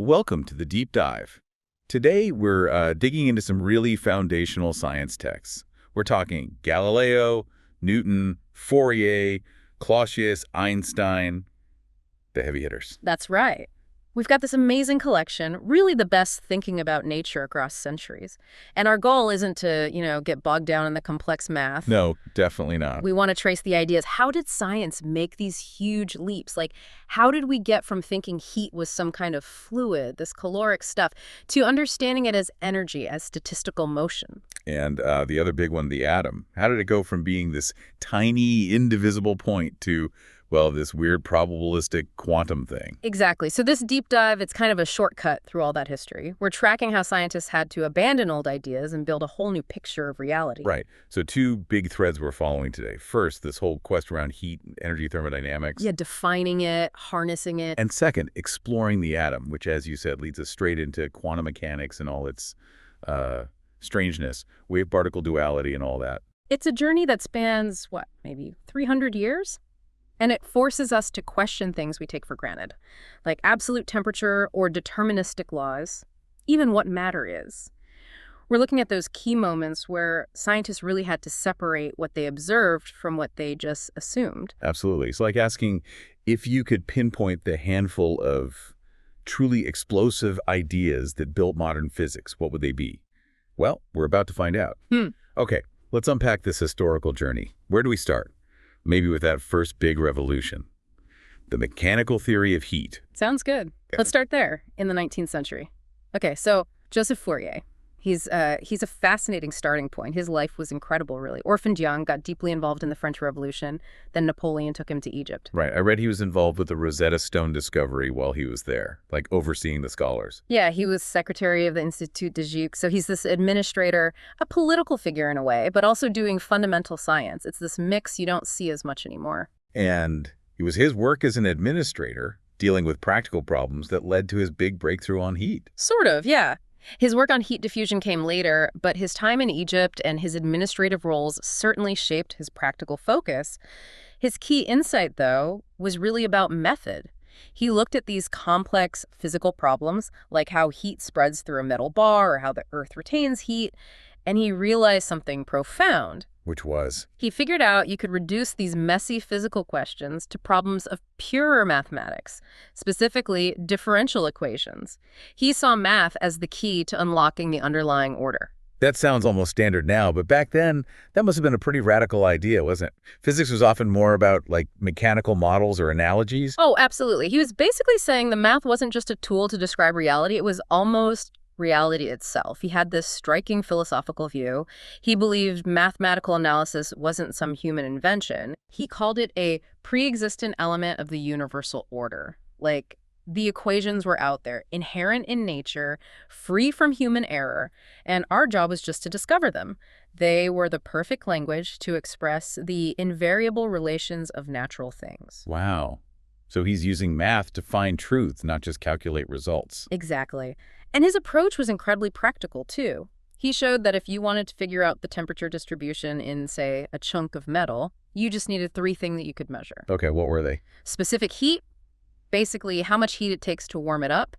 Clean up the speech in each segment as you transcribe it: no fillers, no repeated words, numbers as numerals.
Welcome to the Deep Dive. Today, we're digging into some really foundational science texts. We're talking Galileo, Newton, Fourier, Clausius, Einstein, the heavy hitters. That's right. We've got this amazing collection, really the best thinking about nature across centuries. And our goal isn't to, get bogged down in the complex math. No, definitely not. We want to trace the ideas. How did science make these huge leaps? Like, how did we get from thinking heat was some kind of fluid, this caloric stuff, to understanding it as energy, as statistical motion? And the other big one, the atom. How did it go from being this tiny, indivisible point to, well, this weird probabilistic quantum thing? Exactly. So this deep dive, it's kind of a shortcut through all that history. We're tracking how scientists had to abandon old ideas and build a whole new picture of reality. Right. So two big threads we're following today. First, this whole quest around heat and energy thermodynamics. Yeah, defining it, harnessing it. And second, exploring the atom, which, as you said, leads us straight into quantum mechanics and all its strangeness, wave-particle duality and all that. It's a journey that spans, maybe 300 years? And it forces us to question things we take for granted, like absolute temperature or deterministic laws, even what matter is. We're looking at those key moments where scientists really had to separate what they observed from what they just assumed. Absolutely. It's like asking if you could pinpoint the handful of truly explosive ideas that built modern physics, what would they be? Well, we're about to find out. Okay, let's unpack this historical journey. Where do we start? Maybe with that first big revolution, the mechanical theory of heat. Sounds good. Let's start there, in the 19th century. Okay, so Joseph Fourier. He's a fascinating starting point. His life was incredible, really. Orphaned young, got deeply involved in the French Revolution. Then Napoleon took him to Egypt. Right. I read he was involved with the Rosetta Stone discovery while he was there, like overseeing the scholars. Yeah, he was secretary of the Institut de Jeux. So he's this administrator, a political figure in a way, but also doing fundamental science. It's this mix you don't see as much anymore. And it was his work as an administrator dealing with practical problems that led to his big breakthrough on heat. Sort of, yeah. His work on heat diffusion came later, but his time in Egypt and his administrative roles certainly shaped his practical focus. His key insight, though, was really about method. He looked at these complex physical problems, like how heat spreads through a metal bar or how the Earth retains heat, and he realized something profound. Which was? He figured out you could reduce these messy physical questions to problems of purer mathematics, specifically differential equations. He saw math as the key to unlocking the underlying order. That sounds almost standard now, but back then, that must have been a pretty radical idea, wasn't it? Physics was often more about, mechanical models or analogies. Oh, absolutely. He was basically saying the math wasn't just a tool to describe reality, it was almost reality itself. He had this striking philosophical view. He believed mathematical analysis wasn't some human invention. He called it a pre-existent element of the universal order. Like, the equations were out there, inherent in nature, free from human error, and our job was just to discover them. They were the perfect language to express the invariable relations of natural things. Wow. So he's using math to find truth, not just calculate results. Exactly. And his approach was incredibly practical, too. He showed that if you wanted to figure out the temperature distribution in, say, a chunk of metal, you just needed three things that you could measure. Okay, what were they? Specific heat, basically how much heat it takes to warm it up.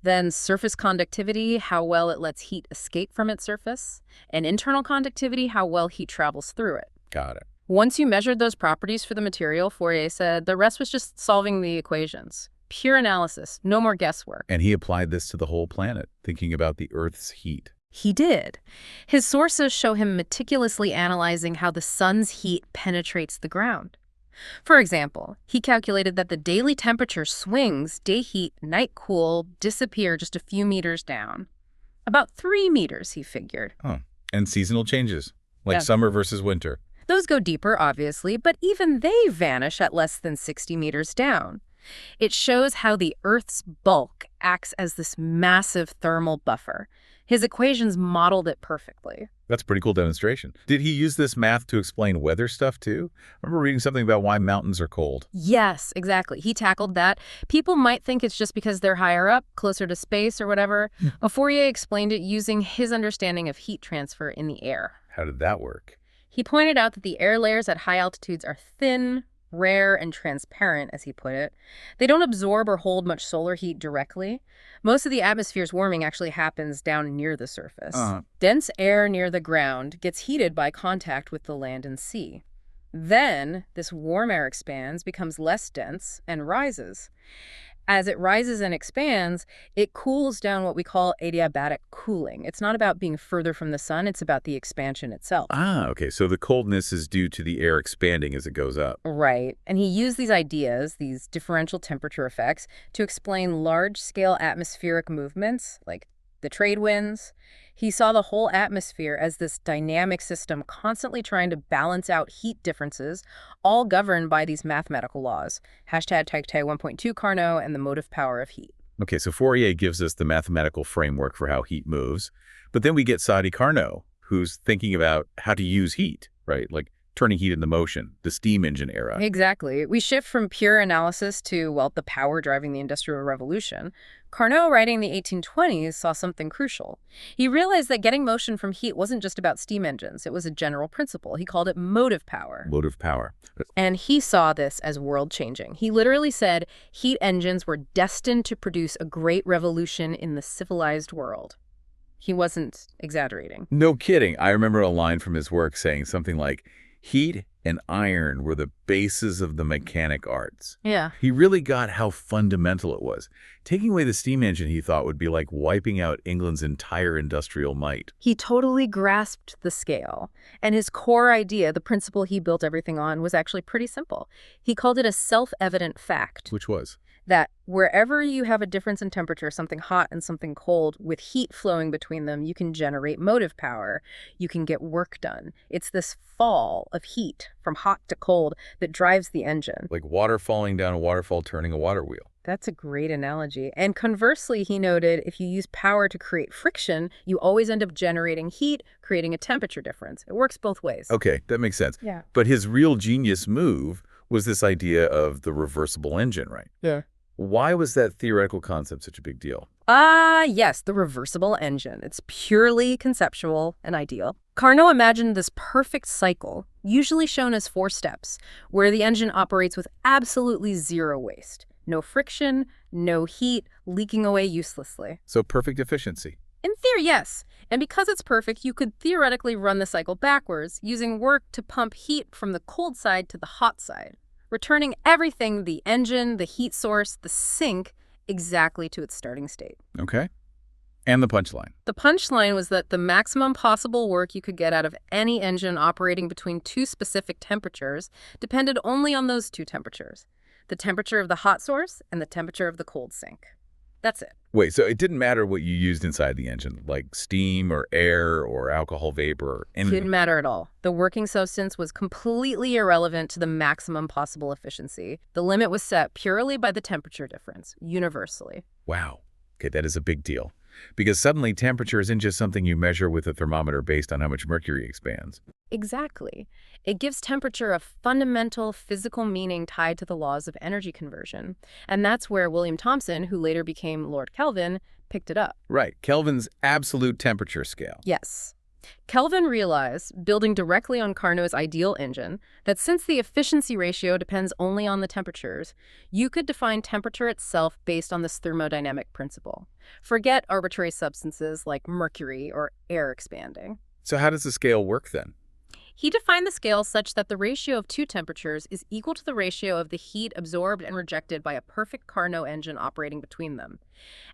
Then surface conductivity, how well it lets heat escape from its surface. And internal conductivity, how well heat travels through it. Got it. Once you measured those properties for the material, Fourier said, the rest was just solving the equations. Pure analysis, no more guesswork. And he applied this to the whole planet, thinking about the Earth's heat. He did. His sources show him meticulously analyzing how the sun's heat penetrates the ground. For example, he calculated that the daily temperature swings, day heat, night cool, disappear just a few meters down. About 3 meters, he figured. Oh, and seasonal changes, like summer versus winter. Those go deeper, obviously, but even they vanish at less than 60 meters down. It shows how the Earth's bulk acts as this massive thermal buffer. His equations modeled it perfectly. That's a pretty cool demonstration. Did he use this math to explain weather stuff, too? I remember reading something about why mountains are cold. Yes, exactly. He tackled that. People might think it's just because they're higher up, closer to space or whatever. Fourier explained it using his understanding of heat transfer in the air. How did that work? He pointed out that the air layers at high altitudes are thin, rare and transparent, as he put it. They don't absorb or hold much solar heat directly. Most of the atmosphere's warming actually happens down near the surface. Dense air near the ground gets heated by contact with the land and sea. Then, this warm air expands, becomes less dense, and rises. As it rises and expands, it cools down, what we call adiabatic cooling. It's not about being further from the sun, it's about the expansion itself. Okay. So the coldness is due to the air expanding as it goes up. Right. And he used these ideas, these differential temperature effects, to explain large-scale atmospheric movements, like the trade winds. He saw the whole atmosphere as this dynamic system constantly trying to balance out heat differences, all governed by these mathematical laws. Hashtag Type 1.2 Carnot and the motive power of heat. Okay, so Fourier gives us the mathematical framework for how heat moves. But then we get Sadi Carnot, who's thinking about how to use heat, right? Like turning heat into motion, the steam engine era. Exactly. We shift from pure analysis to, well, the power driving the Industrial Revolution. Carnot, writing in the 1820s, saw something crucial. He realized that getting motion from heat wasn't just about steam engines. It was a general principle. He called it motive power. Motive power. And he saw this as world-changing. He literally said heat engines were destined to produce a great revolution in the civilized world. He wasn't exaggerating. No kidding. I remember a line from his work saying something like, heat and iron were the bases of the mechanic arts. Yeah. He really got how fundamental it was. Taking away the steam engine, he thought, would be like wiping out England's entire industrial might. He totally grasped the scale. And his core idea, the principle he built everything on, was actually pretty simple. He called it a self-evident fact. Which was? That wherever you have a difference in temperature, something hot and something cold, with heat flowing between them, you can generate motive power. You can get work done. It's this fall of heat from hot to cold that drives the engine. Like water falling down a waterfall turning a water wheel. That's a great analogy. And conversely, he noted, if you use power to create friction, you always end up generating heat, creating a temperature difference. It works both ways. Okay, that makes sense. Yeah. But his real genius move was this idea of the reversible engine, right? Yeah. Why was that theoretical concept such a big deal? Yes, the reversible engine. It's purely conceptual and ideal. Carnot imagined this perfect cycle, usually shown as 4 steps, where the engine operates with absolutely zero waste. No friction, no heat, leaking away uselessly. So perfect efficiency. In theory, yes. And because it's perfect, you could theoretically run the cycle backwards, using work to pump heat from the cold side to the hot side, returning everything, the engine, the heat source, the sink, exactly to its starting state. Okay. And the punchline. The punchline was that the maximum possible work you could get out of any engine operating between 2 specific temperatures depended only on those 2 temperatures, the temperature of the hot source and the temperature of the cold sink. That's it. Wait, so it didn't matter what you used inside the engine, like steam or air or alcohol vapor or anything? Didn't matter at all. The working substance was completely irrelevant to the maximum possible efficiency. The limit was set purely by the temperature difference, universally. Wow. Okay, that is a big deal. Because suddenly temperature isn't just something you measure with a thermometer based on how much mercury expands. Exactly. It gives temperature a fundamental physical meaning tied to the laws of energy conversion. And that's where William Thomson, who later became Lord Kelvin, picked it up. Right, Kelvin's absolute temperature scale. Yes. Kelvin realized, building directly on Carnot's ideal engine, that since the efficiency ratio depends only on the temperatures, you could define temperature itself based on this thermodynamic principle. Forget arbitrary substances like mercury or air expanding. So how does the scale work then? He defined the scale such that the ratio of 2 temperatures is equal to the ratio of the heat absorbed and rejected by a perfect Carnot engine operating between them.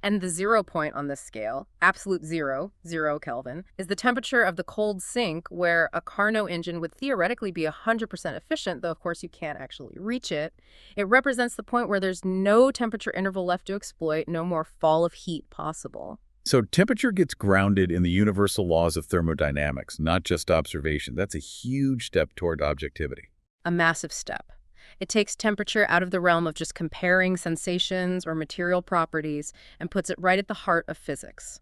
And the 0 point on this scale, absolute 0 Kelvin, is the temperature of the cold sink, where a Carnot engine would theoretically be 100% efficient, though of course you can't actually reach it. It represents the point where there's no temperature interval left to exploit, no more fall of heat possible. So temperature gets grounded in the universal laws of thermodynamics, not just observation. That's a huge step toward objectivity. A massive step. It takes temperature out of the realm of just comparing sensations or material properties and puts it right at the heart of physics.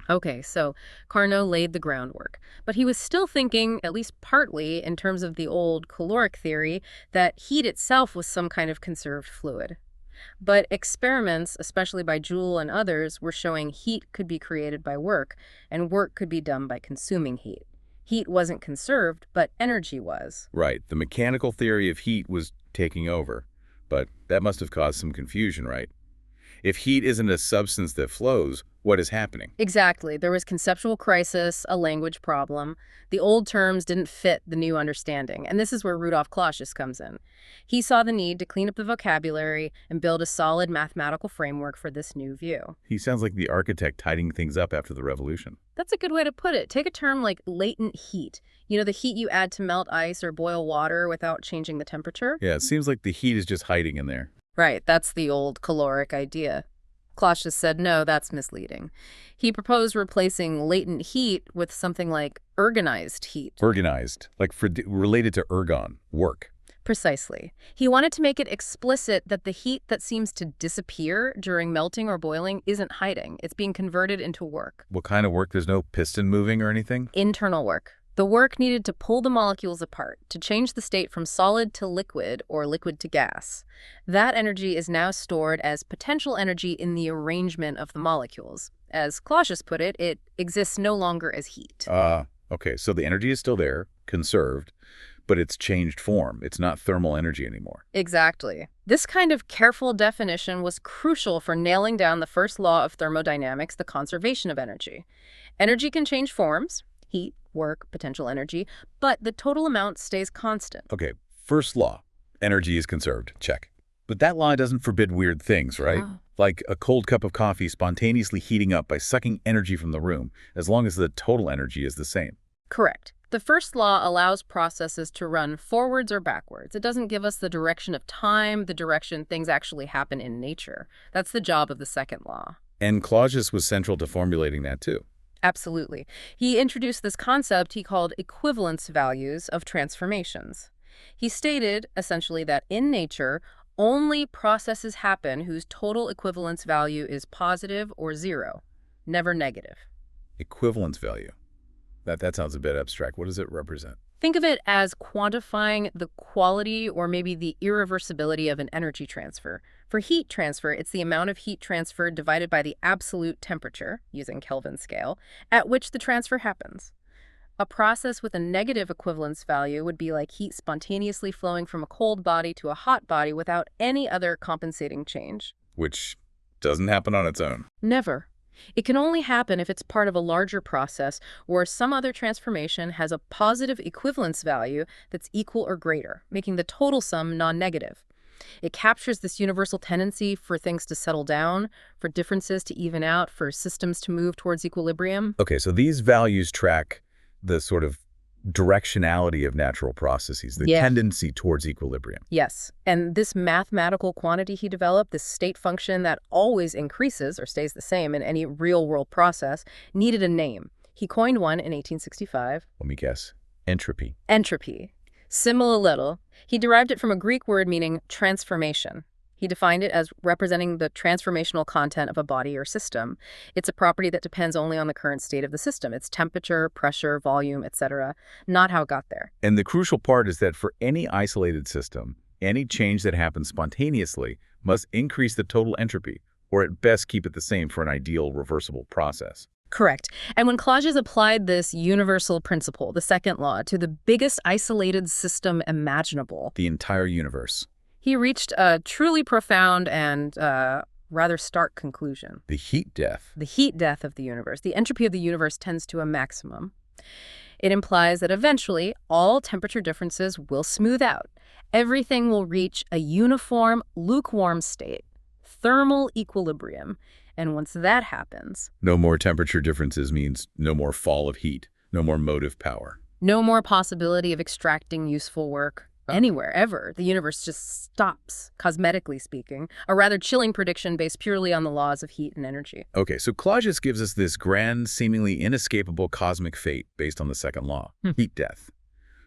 Okay, so Carnot laid the groundwork, but he was still thinking, at least partly in terms of the old caloric theory, that heat itself was some kind of conserved fluid. But experiments, especially by Joule and others, were showing heat could be created by work, and work could be done by consuming heat. Heat wasn't conserved, but energy was. Right. The mechanical theory of heat was taking over. But that must have caused some confusion, right? If heat isn't a substance that flows, what is happening? Exactly. There was conceptual crisis, a language problem. The old terms didn't fit the new understanding, and this is where Rudolf Clausius comes in. He saw the need to clean up the vocabulary and build a solid mathematical framework for this new view. He sounds like the architect tidying things up after the revolution. That's a good way to put it. Take a term like latent heat. You know, the heat you add to melt ice or boil water without changing the temperature? Yeah, it seems like the heat is just hiding in there. Right, that's the old caloric idea. Clausius said, no, that's misleading. He proposed replacing latent heat with something like ergonized heat. Organized, like related to ergon, work. Precisely. He wanted to make it explicit that the heat that seems to disappear during melting or boiling isn't hiding. It's being converted into work. What kind of work? There's no piston moving or anything? Internal work. The work needed to pull the molecules apart, to change the state from solid to liquid or liquid to gas. That energy is now stored as potential energy in the arrangement of the molecules. As Clausius put it, it exists no longer as heat. Okay, so the energy is still there, conserved, but it's changed form. It's not thermal energy anymore. Exactly. This kind of careful definition was crucial for nailing down the first law of thermodynamics, the conservation of energy. Energy can change forms, heat, work, potential energy, but the total amount stays constant. Okay, first law, energy is conserved, check. But that law doesn't forbid weird things, right? Oh. Like a cold cup of coffee spontaneously heating up by sucking energy from the room, as long as the total energy is the same. Correct. The first law allows processes to run forwards or backwards. It doesn't give us the direction of time, the direction things actually happen in nature. That's the job of the second law. And Clausius was central to formulating that too. Absolutely. He introduced this concept he called equivalence values of transformations. He stated, essentially, that in nature, only processes happen whose total equivalence value is positive or zero, never negative. Equivalence value. That sounds a bit abstract. What does it represent? Think of it as quantifying the quality or maybe the irreversibility of an energy transfer. For heat transfer, it's the amount of heat transferred divided by the absolute temperature, using Kelvin scale, at which the transfer happens. A process with a negative equivalence value would be like heat spontaneously flowing from a cold body to a hot body without any other compensating change. Which doesn't happen on its own. Never. It can only happen if it's part of a larger process where some other transformation has a positive equivalence value that's equal or greater, making the total sum non-negative. It captures this universal tendency for things to settle down, for differences to even out, for systems to move towards equilibrium. Okay, so these values track the sort of directionality of natural processes, the tendency towards equilibrium. Yes, and this mathematical quantity he developed, this state function that always increases or stays the same in any real-world process, needed a name. He coined one in 1865. Let me guess. Entropy. Entropy. Simile little. He derived it from a Greek word meaning transformation. He defined it as representing the transformational content of a body or system. It's a property that depends only on the current state of the system, its temperature, pressure, volume, etc., not how it got there. And the crucial part is that for any isolated system, any change that happens spontaneously must increase the total entropy, or at best keep it the same for an ideal reversible process. Correct. And when Clausius applied this universal principle, the second law, to the biggest isolated system imaginable, the entire universe, he reached a truly profound and rather stark conclusion. The heat death. The heat death of the universe. The entropy of the universe tends to a maximum. It implies that eventually all temperature differences will smooth out. Everything will reach a uniform, lukewarm state, thermal equilibrium. And once that happens... No more temperature differences means no more fall of heat, no more motive power. No more possibility of extracting useful work. Anywhere, ever. The universe just stops, cosmetically speaking, a rather chilling prediction based purely on the laws of heat and energy. Okay, so Clausius gives us this grand, seemingly inescapable cosmic fate based on the second law, heat death.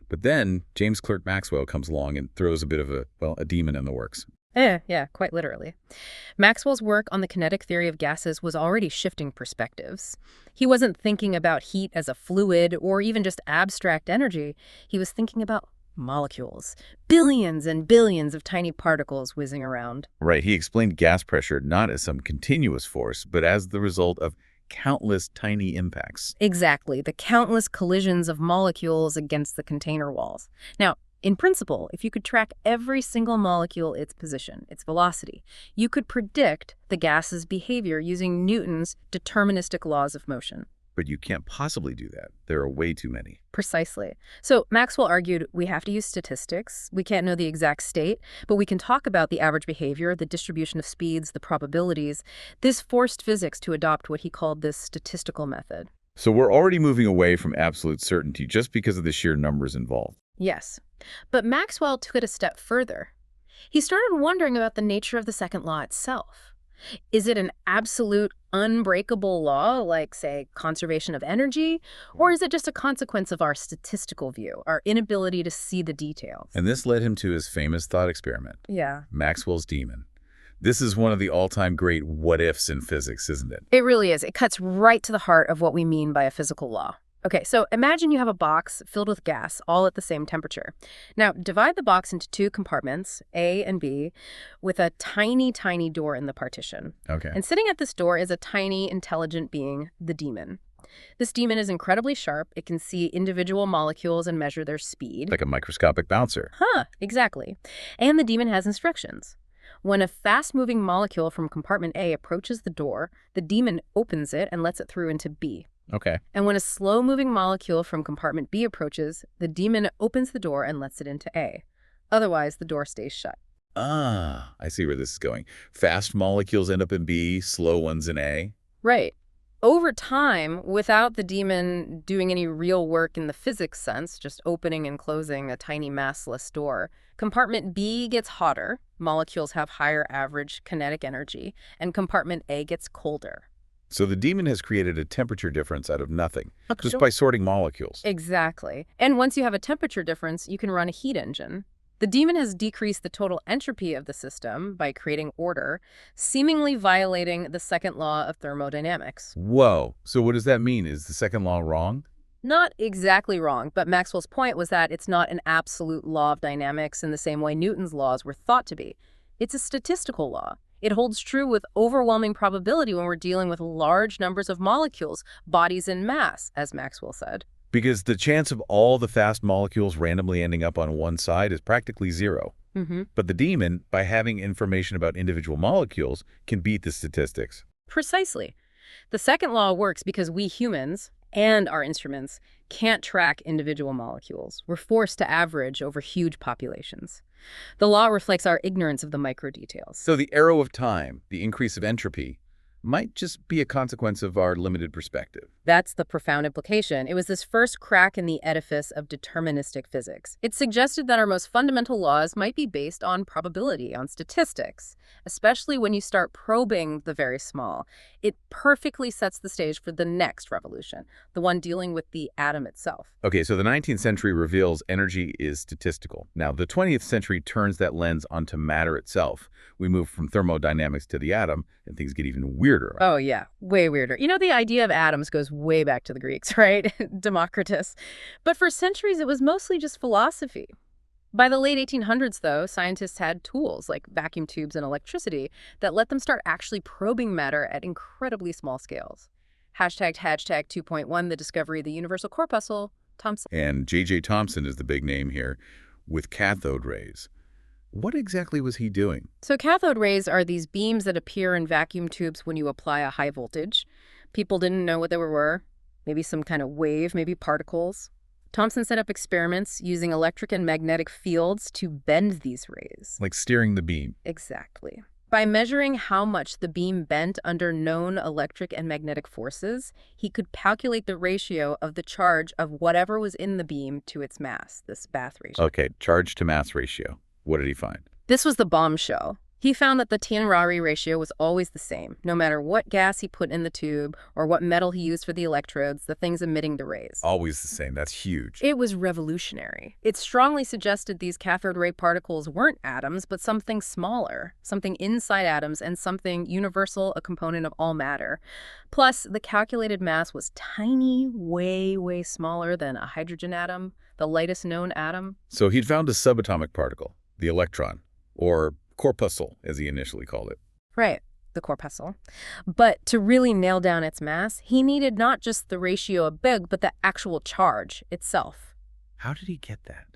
But then James Clerk Maxwell comes along and throws a bit of a demon in the works. Yeah, quite literally. Maxwell's work on the kinetic theory of gases was already shifting perspectives. He wasn't thinking about heat as a fluid or even just abstract energy. He was thinking about molecules, billions and billions of tiny particles whizzing around. Right, he explained gas pressure not as some continuous force, but as the result of countless tiny impacts. Exactly, the countless collisions of molecules against the container walls. Now, in principle, if you could track every single molecule, its position, its velocity, you could predict the gas's behavior using Newton's deterministic laws of motion. But you can't possibly do that. There are way too many. Precisely. So Maxwell argued we have to use statistics. We can't know the exact state, but we can talk about the average behavior, the distribution of speeds, the probabilities. This forced physics to adopt what he called this statistical method. So we're already moving away from absolute certainty just because of the sheer numbers involved. Yes. But Maxwell took it a step further. He started wondering about the nature of the second law itself. Is it an absolute, unbreakable law, like, say, conservation of energy? Or is it just a consequence of our statistical view, our inability to see the details? And this led him to his famous thought experiment, Yeah. Maxwell's demon. This is one of the all-time great what-ifs in physics, isn't it? It really is. It cuts right to the heart of what we mean by a physical law. Okay, so imagine you have a box filled with gas, all at the same temperature. Now, divide the box into two compartments, A and B, with a tiny, tiny door in the partition. Okay. And sitting at this door is a tiny, intelligent being, the demon. This demon is incredibly sharp. It can see individual molecules and measure their speed. Like a microscopic bouncer. Exactly. And the demon has instructions. When a fast-moving molecule from compartment A approaches the door, the demon opens it and lets it through into B. Okay. And when a slow-moving molecule from compartment B approaches, the demon opens the door and lets it into A. Otherwise, the door stays shut. Ah, I see where this is going. Fast molecules end up in B, slow ones in A. Right. Over time, without the demon doing any real work in the physics sense, just opening and closing a tiny massless door, compartment B gets hotter, molecules have higher average kinetic energy, and compartment A gets colder. So the demon has created a temperature difference out of nothing, just Sure. by sorting molecules. Exactly. And once you have a temperature difference, you can run a heat engine. The demon has decreased the total entropy of the system by creating order, seemingly violating the second law of thermodynamics. Whoa. So what does that mean? Is the second law wrong? Not exactly wrong, but Maxwell's point was that it's not an absolute law of dynamics in the same way Newton's laws were thought to be. It's a statistical law. It holds true with overwhelming probability when we're dealing with large numbers of molecules, bodies in mass, as Maxwell said. Because the chance of all the fast molecules randomly ending up on one side is practically zero. But the demon, by having information about individual molecules, can beat the statistics. Precisely. The second law works because we humans and our instruments can't track individual molecules. We're forced to average over huge populations. The law reflects our ignorance of the micro details. So the arrow of time, the increase of entropy, might just be a consequence of our limited perspective. That's the profound implication. It was this first crack in the edifice of deterministic physics. It suggested that our most fundamental laws might be based on probability, on statistics, especially when you start probing the very small. It perfectly sets the stage for the next revolution, the one dealing with the atom itself. Okay, so the 19th century reveals energy is statistical. Now, the 20th century turns that lens onto matter itself. We move from thermodynamics to the atom, and things get even weirder. Oh, yeah, way weirder. You know, the idea of atoms goes way back to the Greeks, right? Democritus. But for centuries, it was mostly just philosophy. By the late 1800s, though, scientists had tools like vacuum tubes and electricity that let them start actually probing matter at incredibly small scales. Hashtag 2.1, the discovery of the universal corpuscle, Thomson. And J.J. Thomson is the big name here, with cathode rays. What exactly was he doing? So cathode rays are these beams that appear in vacuum tubes when you apply a high voltage. People didn't know what they were. Maybe some kind of wave, maybe particles. Thomson set up experiments using electric and magnetic fields to bend these rays. Like steering the beam. Exactly. By measuring how much the beam bent under known electric and magnetic forces, he could calculate the ratio of the charge of whatever was in the beam to its mass, this Bath ratio. Okay, charge to mass ratio. What did he find? This was the bombshell. He found that the Tian-Rari ratio was always the same, no matter what gas he put in the tube or what metal he used for the electrodes, the things emitting the rays. Always the same. That's huge. It was revolutionary. It strongly suggested these cathode ray particles weren't atoms, but something smaller, something inside atoms and something universal, a component of all matter. Plus, the calculated mass was tiny, way, way smaller than a hydrogen atom, the lightest known atom. So he'd found a subatomic particle, the electron, or corpuscle, as he initially called it. Right. The the corpuscle. But to really nail down its mass, he needed not just the ratio of big, but the actual charge itself. How did he get that?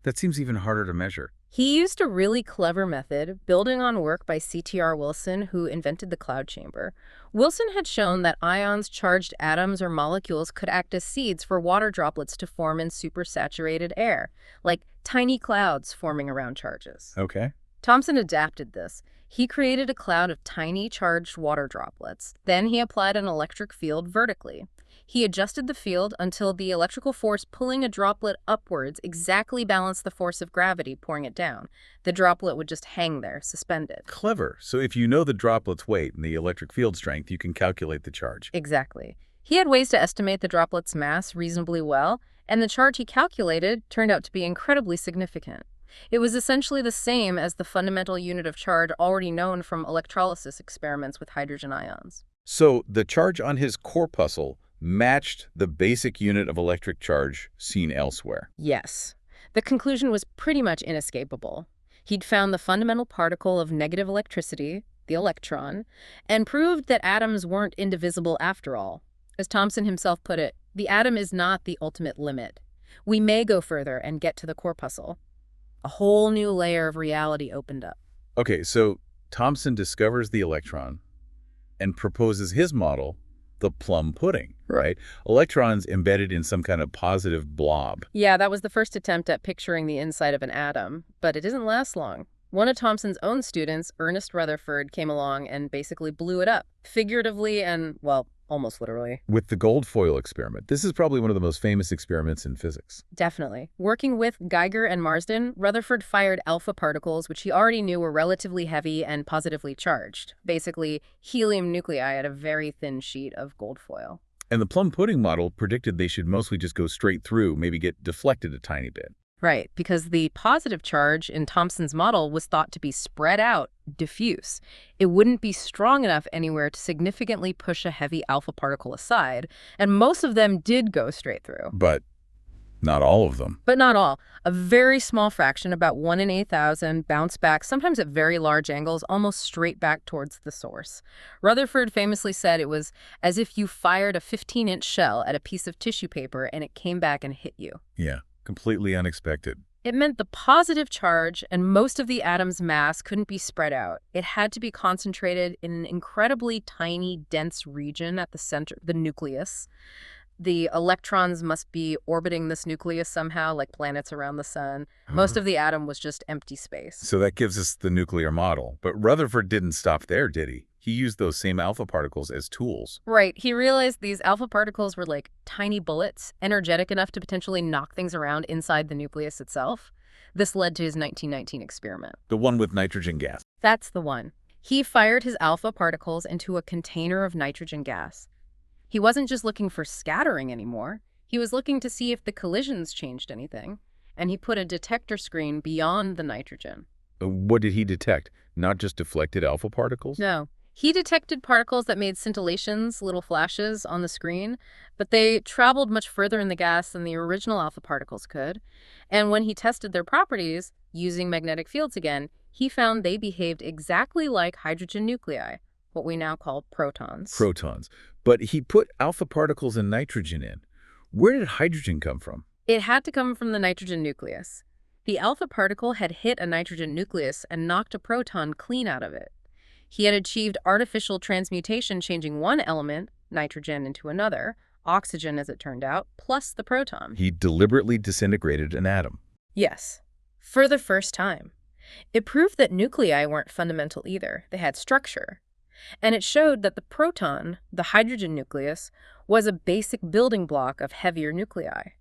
That seems even harder to measure. He used a really clever method, building on work by C.T.R. Wilson, who invented the cloud chamber. Wilson had shown that ions, charged atoms, or molecules could act as seeds for water droplets to form in supersaturated air, like tiny clouds forming around charges. Okay. Thomson adapted this. He created a cloud of tiny charged water droplets. Then he applied an electric field vertically. He adjusted the field until the electrical force pulling a droplet upwards exactly balanced the force of gravity pouring it down. The droplet would just hang there, suspended. Clever. So if you know the droplet's weight and the electric field strength, you can calculate the charge. Exactly. He had ways to estimate the droplet's mass reasonably well, and the charge he calculated turned out to be incredibly significant. It was essentially the same as the fundamental unit of charge already known from electrolysis experiments with hydrogen ions. So the charge on his corpuscle matched the basic unit of electric charge seen elsewhere. Yes. The conclusion was pretty much inescapable. He'd found the fundamental particle of negative electricity, the electron, and proved that atoms weren't indivisible after all. As Thomson himself put it, the atom is not the ultimate limit. We may go further and get to the corpuscle. A whole new layer of reality opened up. Okay, so Thomson discovers the electron and proposes his model, the plum pudding, right? Electrons embedded in some kind of positive blob. Yeah, that was the first attempt at picturing the inside of an atom, but it didn't last long. One of Thomson's own students, Ernest Rutherford, came along and basically blew it up, figuratively and, well, almost literally. With the gold foil experiment. This is probably one of the most famous experiments in physics. Definitely. Working with Geiger and Marsden, Rutherford fired alpha particles, which he already knew were relatively heavy and positively charged. Basically, helium nuclei at a very thin sheet of gold foil. And the plum pudding model predicted they should mostly just go straight through, maybe get deflected a tiny bit. Right, because the positive charge in Thomson's model was thought to be spread out, diffuse. It wouldn't be strong enough anywhere to significantly push a heavy alpha particle aside, and most of them did go straight through. But not all of them. But not all. A very small fraction, about 1 in 8,000, bounced back, sometimes at very large angles, almost straight back towards the source. Rutherford famously said it was as if you fired a 15-inch shell at a piece of tissue paper and it came back and hit you. Yeah. Completely unexpected. It meant the positive charge and most of the atom's mass couldn't be spread out. It had to be concentrated in an incredibly tiny, dense region at the center, the nucleus. The electrons must be orbiting this nucleus somehow, like planets around the sun. Most of the atom was just empty space. So that gives us the nuclear model. But Rutherford didn't stop there, did he? He used those same alpha particles as tools. Right. He realized these alpha particles were like tiny bullets, energetic enough to potentially knock things around inside the nucleus itself. This led to his 1919 experiment. The one with nitrogen gas. That's the one. He fired his alpha particles into a container of nitrogen gas. He wasn't just looking for scattering anymore. He was looking to see if the collisions changed anything. And he put a detector screen beyond the nitrogen. What did he detect? Not just deflected alpha particles? No. He detected particles that made scintillations, little flashes on the screen, but they traveled much further in the gas than the original alpha particles could. And when he tested their properties, using magnetic fields again, he found they behaved exactly like hydrogen nuclei, what we now call protons. Protons. But he put alpha particles and nitrogen in. Where did hydrogen come from? It had to come from the nitrogen nucleus. The alpha particle had hit a nitrogen nucleus and knocked a proton clean out of it. He had achieved artificial transmutation, changing one element, nitrogen, into another, oxygen as it turned out, plus the proton. He deliberately disintegrated an atom. Yes, for the first time. It proved that nuclei weren't fundamental either. They had structure. And it showed that the proton, the hydrogen nucleus, was a basic building block of heavier nuclei.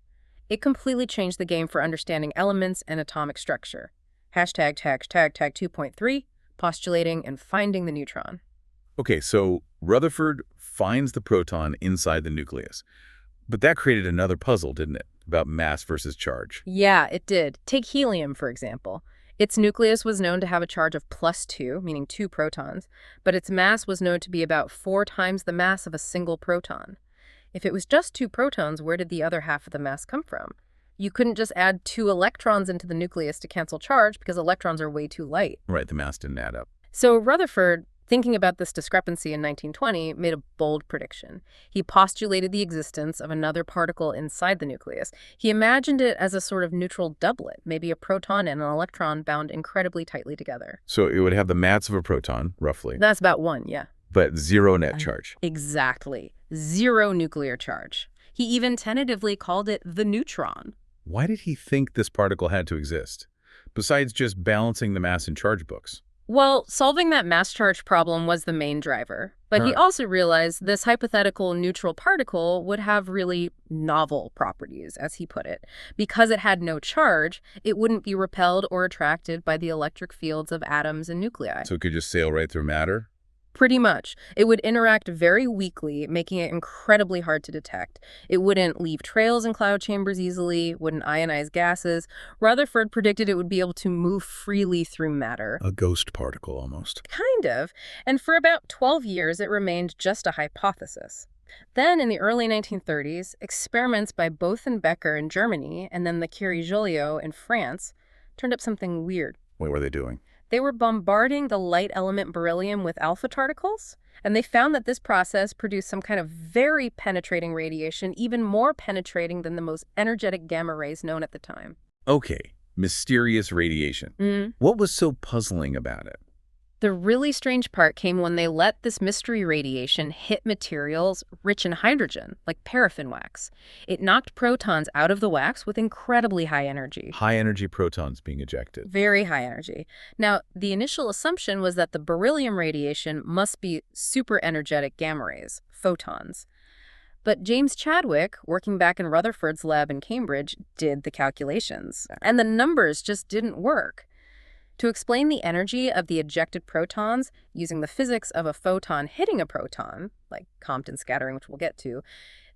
It completely changed the game for understanding elements and atomic structure. Hashtag 2.3. Postulating and finding the neutron. Okay, so Rutherford finds the proton inside the nucleus. But that created another puzzle, didn't it? About mass versus charge. Yeah, it did. Take helium, for example. Its nucleus was known to have a charge of +2, meaning 2 protons, but its mass was known to be about 4 times the mass of a single proton. If it was just 2 protons, where did the other half of the mass come from? You couldn't just add 2 electrons into the nucleus to cancel charge because electrons are way too light. Right, the mass didn't add up. So Rutherford thinking about this discrepancy in 1920, made a bold prediction. He postulated the existence of another particle inside the nucleus. He imagined it as a sort of neutral doublet, maybe a proton and an electron bound incredibly tightly together. So it would have the mass of a proton, roughly. That's about 1, yeah. But zero net charge. Exactly. Zero nuclear charge. He even tentatively called it the neutron. Why did he think this particle had to exist, besides just balancing the mass in charge books? Well, solving that mass charge problem was the main driver. But he also realized this hypothetical neutral particle would have really novel properties, as he put it. Because it had no charge, it wouldn't be repelled or attracted by the electric fields of atoms and nuclei. So it could just sail right through matter? Pretty much. It would interact very weakly, making it incredibly hard to detect. It wouldn't leave trails in cloud chambers easily, wouldn't ionize gases. Rutherford predicted it would be able to move freely through matter. A ghost particle, almost. Kind of. And for about 12 years, it remained just a hypothesis. Then, in the early 1930s, experiments by Both-Becker in Germany and then the Curie-Joliot in France turned up something weird. What were they doing? They were bombarding the light element beryllium with alpha particles, and they found that this process produced some kind of very penetrating radiation, even more penetrating than the most energetic gamma rays known at the time. Okay, mysterious radiation. What was so puzzling about it? The really strange part came when they let this mystery radiation hit materials rich in hydrogen, like paraffin wax. It knocked protons out of the wax with incredibly high energy. High-energy protons being ejected. Very high energy. Now, the initial assumption was that the beryllium radiation must be super-energetic gamma rays, photons. But James Chadwick, working back in Rutherford's lab in Cambridge, did the calculations. And the numbers just didn't work. To explain the energy of the ejected protons using the physics of a photon hitting a proton, like Compton scattering, which we'll get to,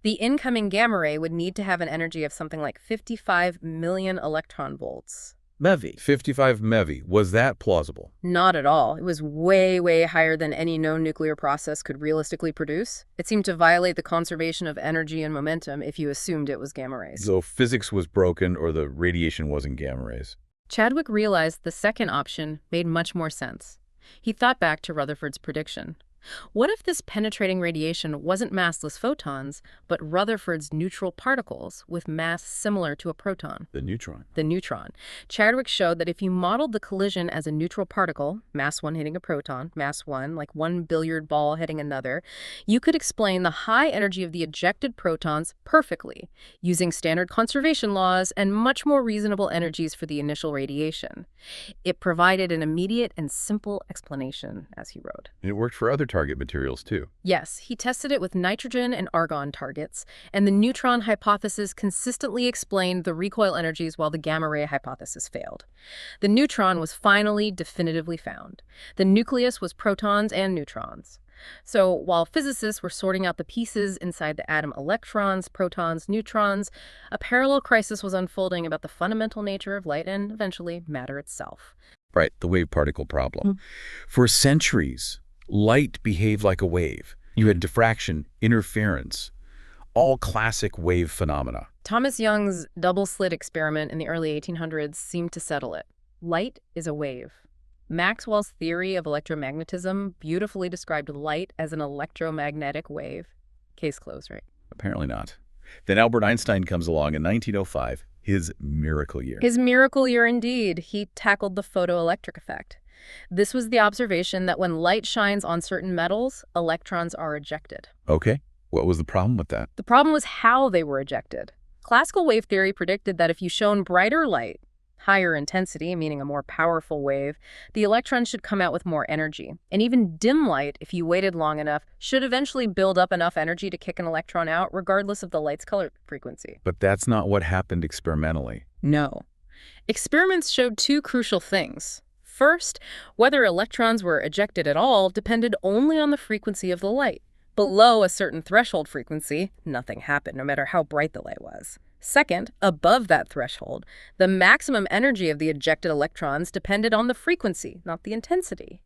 the incoming gamma ray would need to have an energy of something like 55 million electron volts. MeV. 55 MeV. Was that plausible? Not at all. It was way, way higher than any known nuclear process could realistically produce. It seemed to violate the conservation of energy and momentum if you assumed it was gamma rays. So physics was broken or the radiation wasn't gamma rays. Chadwick realized the second option made much more sense. He thought back to Rutherford's prediction. What if this penetrating radiation wasn't massless photons, but Rutherford's neutral particles with mass similar to a proton? The neutron. The neutron. Chadwick showed that if you modeled the collision as a neutral particle, mass 1 hitting a proton, mass 1, like one billiard ball hitting another, you could explain the high energy of the ejected protons perfectly, using standard conservation laws and much more reasonable energies for the initial radiation. It provided an immediate and simple explanation, as he wrote. And it worked for other target materials, too. Yes, he tested it with nitrogen and argon targets, and the neutron hypothesis consistently explained the recoil energies while the gamma ray hypothesis failed. The neutron was finally definitively found. The nucleus was protons and neutrons. So while physicists were sorting out the pieces inside the atom electrons, protons, neutrons, a parallel crisis was unfolding about the fundamental nature of light and, eventually, matter itself. Right, the wave-particle problem. For centuries, light behaved like a wave. You had diffraction, interference, all classic wave phenomena. Thomas Young's double-slit experiment in the early 1800s seemed to settle it. Light is a wave. Maxwell's theory of electromagnetism beautifully described light as an electromagnetic wave. Case closed, right? Apparently not. Then Albert Einstein comes along in 1905, his miracle year. His miracle year indeed. He tackled the photoelectric effect. This was the observation that when light shines on certain metals, electrons are ejected. Okay. What was the problem with that? The problem was how they were ejected. Classical wave theory predicted that if you shone brighter light, higher intensity, meaning a more powerful wave, the electrons should come out with more energy. And even dim light, if you waited long enough, should eventually build up enough energy to kick an electron out, regardless of the light's color frequency. But that's not what happened experimentally. No. Experiments showed two crucial things. First, whether electrons were ejected at all depended only on the frequency of the light. Below a certain threshold frequency, nothing happened, no matter how bright the light was. Second, above that threshold, the maximum energy of the ejected electrons depended on the frequency, not the intensity.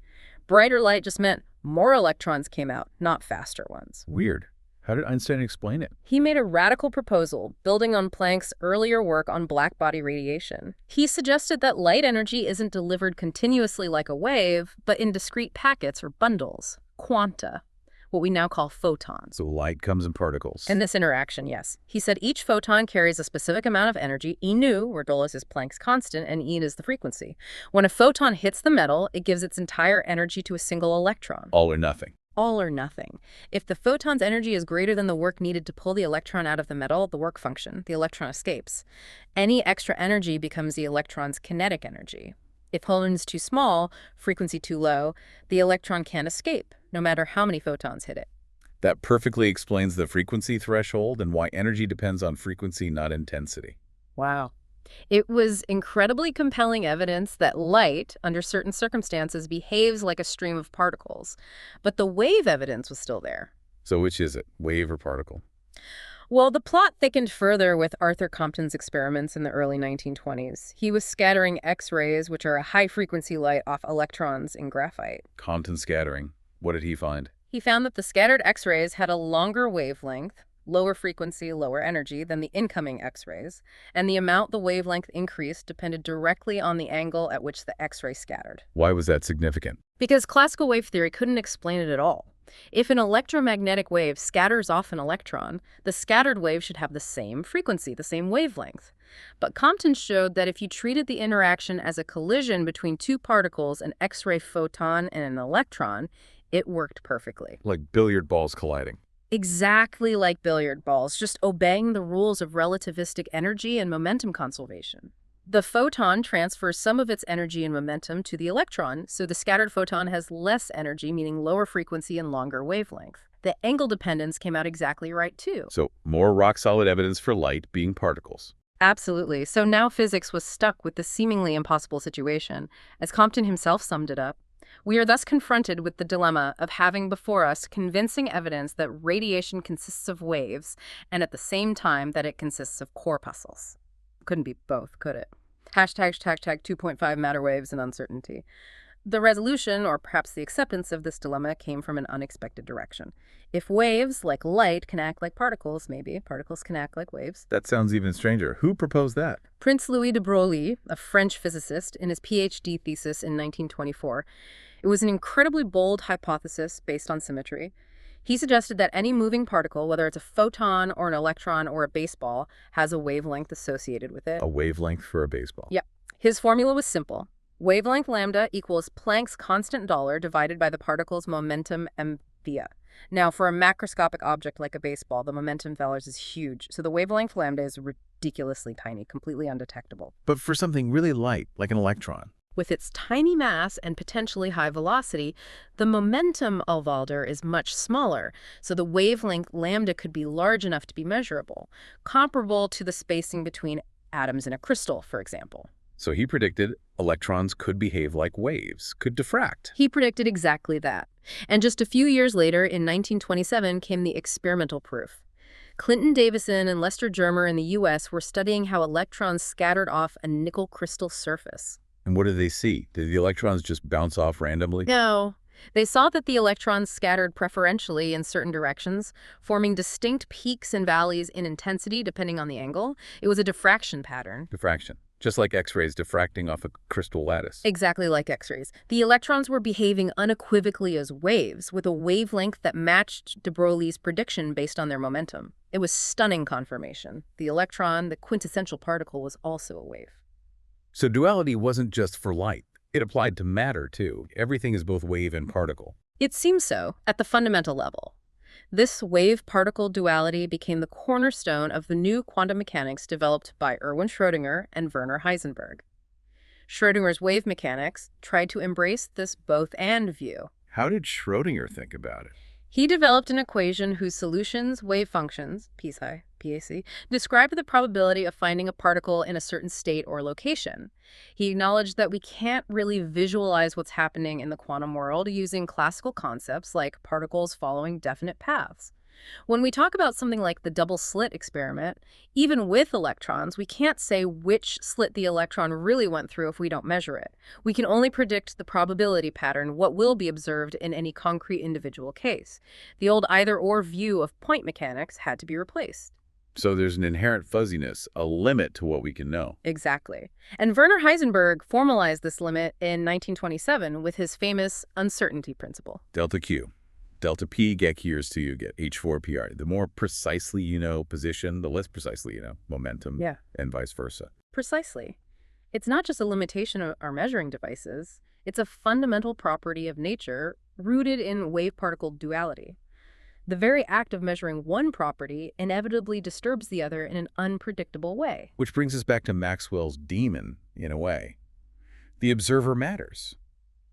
Brighter light just meant more electrons came out, not faster ones. Weird. How did Einstein explain it? He made a radical proposal, building on Planck's earlier work on blackbody radiation. He suggested that light energy isn't delivered continuously like a wave, but in discrete packets or bundles, quanta, what we now call photons. So light comes in particles. In this interaction, yes. He said each photon carries a specific amount of energy, E nu, where doulos is Planck's constant, and E is the frequency. When a photon hits the metal, it gives its entire energy to a single electron. All or nothing. All or nothing. If the photon's energy is greater than the work needed to pull the electron out of the metal, the work function, the electron escapes. Any extra energy becomes the electron's kinetic energy. If photon is too small, frequency too low, the electron can't escape, no matter how many photons hit it. That perfectly explains the frequency threshold and why energy depends on frequency, not intensity. Wow. It was incredibly compelling evidence that light, under certain circumstances, behaves like a stream of particles. But the wave evidence was still there. So which is it, wave or particle? Well, the plot thickened further with Arthur Compton's experiments in the early 1920s. He was scattering X-rays, which are a high-frequency light, off electrons in graphite. Compton scattering. What did he find? He found that the scattered X-rays had a longer wavelength, lower frequency, lower energy than the incoming X-rays, and the amount the wavelength increased depended directly on the angle at which the X-ray scattered. Why was that significant? Because classical wave theory couldn't explain it at all. If an electromagnetic wave scatters off an electron, the scattered wave should have the same frequency, the same wavelength. But Compton showed that if you treated the interaction as a collision between two particles, an X-ray photon and an electron, it worked perfectly. Like billiard balls colliding. Exactly like billiard balls, just obeying the rules of relativistic energy and momentum conservation. The photon transfers some of its energy and momentum to the electron, so the scattered photon has less energy, meaning lower frequency and longer wavelength. The angle dependence came out exactly right, too. So more rock-solid evidence for light being particles. Absolutely. So now physics was stuck with this seemingly impossible situation. As Compton himself summed it up, we are thus confronted with the dilemma of having before us convincing evidence that radiation consists of waves, and at the same time that it consists of corpuscles. Couldn't be both, could it? Hashtag 2.5 matter waves and uncertainty. The resolution, or perhaps the acceptance of this dilemma, came from an unexpected direction. If waves, like light, can act like particles, maybe particles can act like waves. That sounds even stranger. Who proposed that? Prince Louis de Broglie, a French physicist, in his PhD thesis in 1924. It was an incredibly bold hypothesis based on symmetry. He suggested that any moving particle, whether it's a photon or an electron or a baseball, has a wavelength associated with it. A wavelength for a baseball. Yep. His formula was simple. Wavelength lambda equals Planck's constant dollar divided by the particle's momentum m-via. Now, for a macroscopic object like a baseball, the momentum velocity is huge, so the wavelength lambda is ridiculously tiny, completely undetectable. But for something really light, like an electron. With its tiny mass and potentially high velocity, the momentum Alvalder is much smaller, so the wavelength lambda could be large enough to be measurable, comparable to the spacing between atoms in a crystal, for example. So he predicted electrons could behave like waves, could diffract. He predicted exactly that. And just a few years later, in 1927, came the experimental proof. Clinton Davison and Lester Germer in the U.S. were studying how electrons scattered off a nickel crystal surface. And what did they see? Did the electrons just bounce off randomly? No. They saw that the electrons scattered preferentially in certain directions, forming distinct peaks and valleys in intensity depending on the angle. It was a diffraction pattern. Diffraction. Just like X-rays diffracting off a crystal lattice. Exactly like X-rays. The electrons were behaving unequivocally as waves, with a wavelength that matched de Broglie's prediction based on their momentum. It was stunning confirmation. The electron, the quintessential particle, was also a wave. So duality wasn't just for light. It applied to matter, too. Everything is both wave and particle. It seems so, at the fundamental level. This wave-particle duality became the cornerstone of the new quantum mechanics developed by Erwin Schrödinger and Werner Heisenberg. Schrödinger's wave mechanics tried to embrace this both-and view. How did Schrödinger think about it? He developed an equation whose solutions, wave functions, psi, PAC, described the probability of finding a particle in a certain state or location. He acknowledged that we can't really visualize what's happening in the quantum world using classical concepts like particles following definite paths. When we talk about something like the double slit experiment, even with electrons, we can't say which slit the electron really went through if we don't measure it. We can only predict the probability pattern, what will be observed in any concrete individual case. The old either-or view of point mechanics had to be replaced. So there's an inherent fuzziness, a limit to what we can know. Exactly. And Werner Heisenberg formalized this limit in 1927 with his famous uncertainty principle. Delta Q. Delta P get here's to you get H4PR. The more precisely you know position, the less precisely you know momentum, and vice versa. Precisely. It's not just a limitation of our measuring devices. It's a fundamental property of nature rooted in wave-particle duality. The very act of measuring one property inevitably disturbs the other in an unpredictable way. Which brings us back to Maxwell's demon, in a way. The observer matters.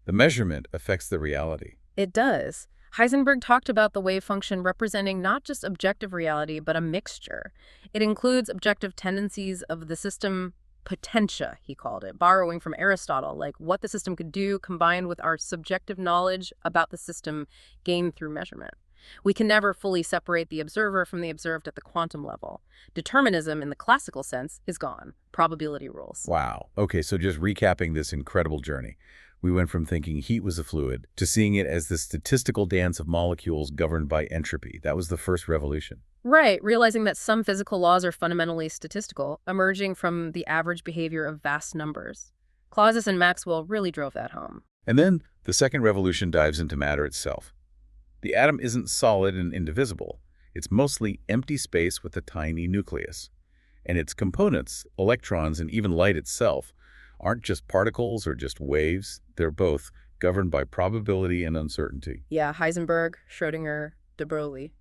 The measurement affects the reality. It does. Heisenberg talked about the wave function representing not just objective reality, but a mixture. It includes objective tendencies of the system, potentia, he called it, borrowing from Aristotle, like what the system could do combined with our subjective knowledge about the system gained through measurement. We can never fully separate the observer from the observed at the quantum level. Determinism, in the classical sense, is gone. Probability rules. Wow. Okay, so just recapping this incredible journey. We went from thinking heat was a fluid to seeing it as the statistical dance of molecules governed by entropy. That was the first revolution. Right, realizing that some physical laws are fundamentally statistical, emerging from the average behavior of vast numbers. Clausius and Maxwell really drove that home. And then the second revolution dives into matter itself. The atom isn't solid and indivisible. It's mostly empty space with a tiny nucleus. And its components, electrons and even light itself, aren't just particles or just waves. They're both governed by probability and uncertainty. Yeah, Heisenberg, Schrödinger, de Broglie.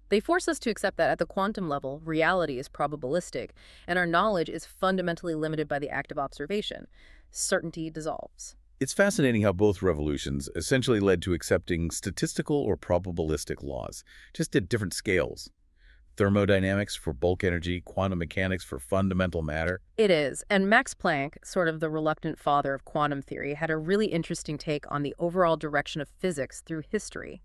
They force us to accept that at the quantum level, reality is probabilistic, and our knowledge is fundamentally limited by the act of observation. Certainty dissolves. It's fascinating how both revolutions essentially led to accepting statistical or probabilistic laws, just at different scales. Thermodynamics for bulk energy, quantum mechanics for fundamental matter. It is. And Max Planck, sort of the reluctant father of quantum theory, had a really interesting take on the overall direction of physics through history.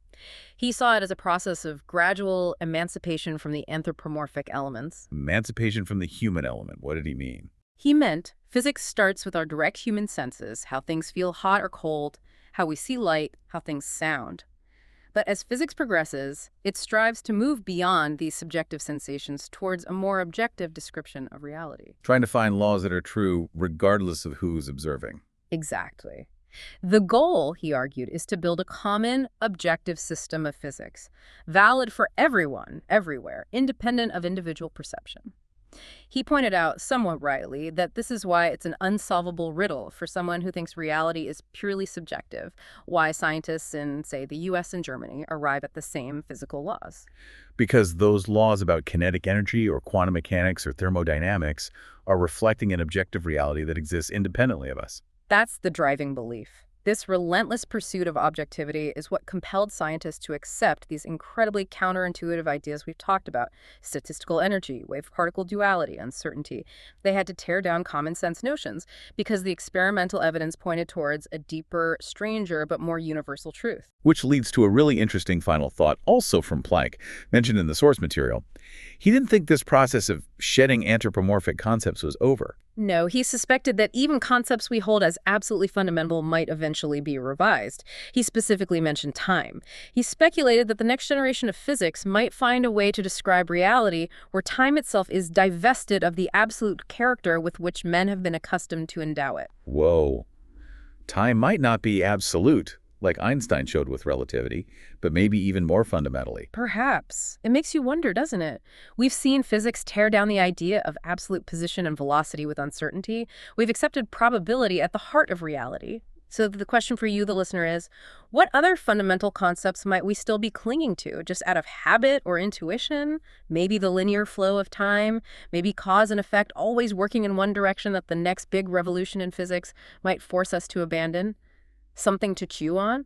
He saw it as a process of gradual emancipation from the anthropomorphic elements. Emancipation from the human element. What did he mean? He meant physics starts with our direct human senses, how things feel hot or cold, how we see light, how things sound. But as physics progresses, it strives to move beyond these subjective sensations towards a more objective description of reality. Trying to find laws that are true regardless of who's observing. Exactly. The goal, he argued, is to build a common, objective system of physics, valid for everyone, everywhere, independent of individual perception. He pointed out, somewhat rightly, that this is why it's an unsolvable riddle for someone who thinks reality is purely subjective, why scientists in, say, the US and Germany arrive at the same physical laws. Because those laws about kinetic energy or quantum mechanics or thermodynamics are reflecting an objective reality that exists independently of us. That's the driving belief. This relentless pursuit of objectivity is what compelled scientists to accept these incredibly counterintuitive ideas we've talked about: statistical energy, wave-particle duality, uncertainty. They had to tear down common sense notions because the experimental evidence pointed towards a deeper, stranger, but more universal truth. Which leads to a really interesting final thought, also from Planck, mentioned in the source material. He didn't think this process of shedding anthropomorphic concepts was over. No, he suspected that even concepts we hold as absolutely fundamental might eventually be revised. He specifically mentioned time. He speculated that the next generation of physics might find a way to describe reality where time itself is divested of the absolute character with which men have been accustomed to endow it. Whoa. Time might not be absolute, like Einstein showed with relativity, but maybe even more fundamentally. Perhaps. It makes you wonder, doesn't it? We've seen physics tear down the idea of absolute position and velocity with uncertainty. We've accepted probability at the heart of reality. So the question for you, the listener, is, what other fundamental concepts might we still be clinging to, just out of habit or intuition? Maybe the linear flow of time, maybe cause and effect always working in one direction that the next big revolution in physics might force us to abandon? Something to chew on?